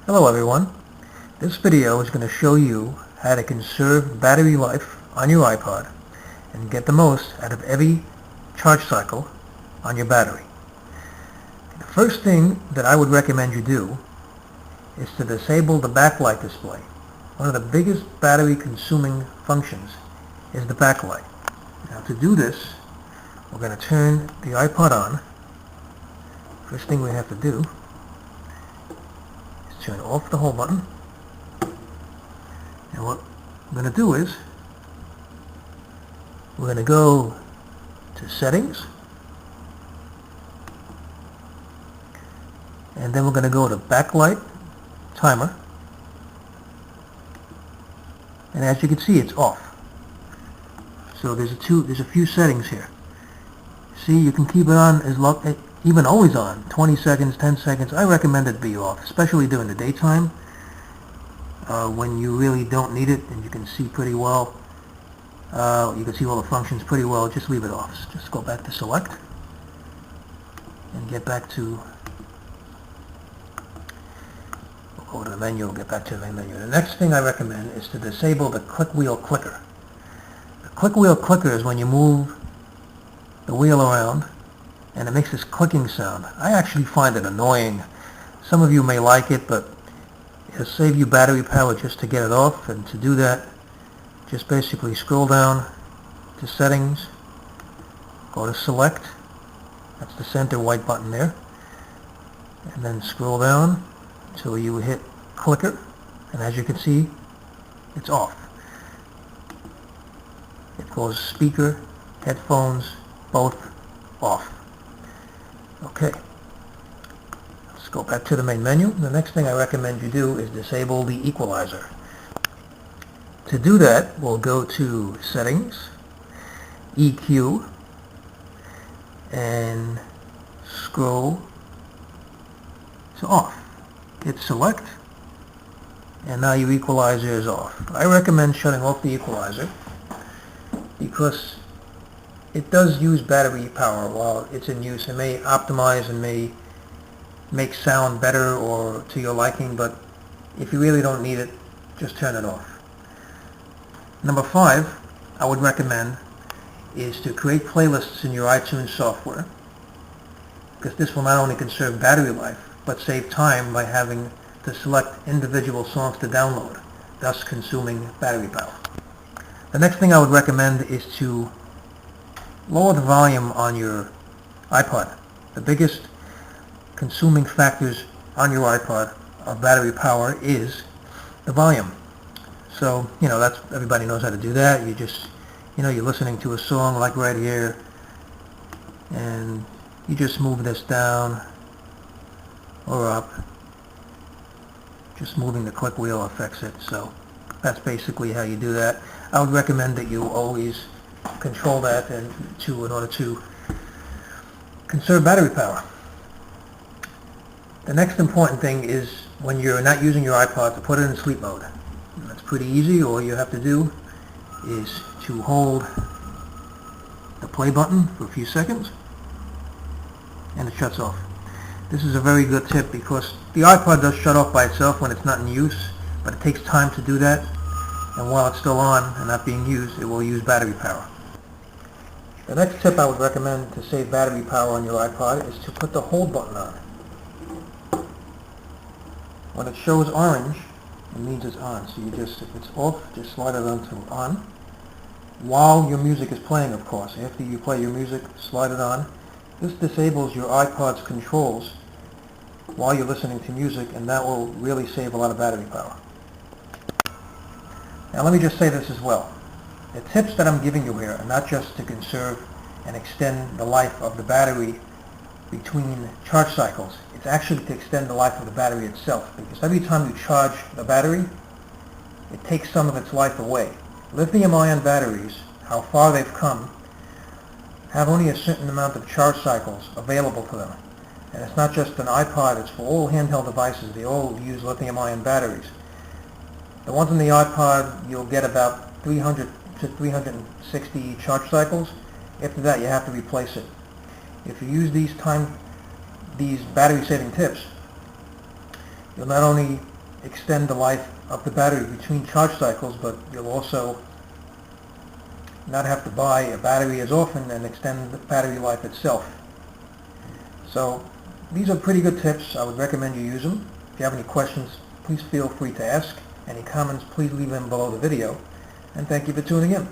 Hello everyone. This video is going to show you how to conserve battery life on your iPod and get the most out of every charge cycle on your battery. The first thing that I would recommend you do is to disable the backlight display. One of the biggest battery consuming functions is the backlight. Now to do this, we're going to turn the iPod on. First thing we have to do is turn off the home button. And what we're going to do is we're going to go to settings, and then we're going to go to backlight timer, and as you can see, it's off. So there's a few settings here. See, you can keep it on as long, even always on, 20 seconds, 10 seconds. I recommend it be off, especially during the daytime when you really don't need it and you can see pretty well. You can see all the functions pretty well. Just leave it off. Just go back to select and get back to, we'll go to the menu, we'll get back to the main menu. The next thing I recommend is to disable the click wheel clicker. The click wheel clicker is when you move the wheel around and it makes this clicking sound. I actually find it annoying. Some of you may like it, but it'll save you battery power just to get it off. And to do that, just basically scroll down to settings, go to select, that's the center white button there, and then scroll down until you hit clicker, and as you can see, it's off. It goes speaker, headphones, both off. Okay, let's go back to the main menu. The next thing I recommend you do is disable the equalizer. To do that, we'll go to settings, EQ, and scroll to off. Hit select, and now your equalizer is off. I recommend shutting off the equalizer because it does use battery power while it's in use. It may optimize and may make sound better or to your liking, but if you really don't need it, just turn it off. Number 5, I would recommend is to create playlists in your iTunes software, because this will not only conserve battery life, but save time by having to select individual songs to download, thus consuming battery power. The next thing I would recommend is to lower the volume on your iPod. The biggest consuming factors on your iPod of battery power is the volume. So, that's, everybody knows how to do that. You just, you're listening to a song like right here, and you just move this down or up. Just moving the click wheel affects it. So that's basically how you do that. I would recommend that you always control that in order to conserve battery power. The next important thing is when you're not using your iPod, to put it in sleep mode. And that's pretty easy. All you have to do is to hold the play button for a few seconds and it shuts off. This is a very good tip because the iPod does shut off by itself when it's not in use, but it takes time to do that, and while it's still on and not being used, it will use battery power. The next tip I would recommend to save battery power on your iPod is to put the hold button on. When it shows orange, it means it's on. So if it's off, just slide it on to on. While your music is playing, of course. After you play your music, slide it on. This disables your iPod's controls while you're listening to music, and that will really save a lot of battery power. Now let me just say this as well. The tips that I'm giving you here are not just to conserve and extend the life of the battery between charge cycles. It's actually to extend the life of the battery itself, because every time you charge the battery, it takes some of its life away. Lithium-ion batteries, how far they've come, have only a certain amount of charge cycles available to them. And it's not just an iPod, it's for all handheld devices. They all use lithium-ion batteries. The ones in the iPod, you'll get about 300 to 360 charge cycles. After that, you have to replace it. If you use these battery-saving tips, you'll not only extend the life of the battery between charge cycles, but you'll also not have to buy a battery as often and extend the battery life itself. So these are pretty good tips. I would recommend you use them. If you have any questions, please feel free to ask. Any comments, please leave them below the video. And thank you for tuning in.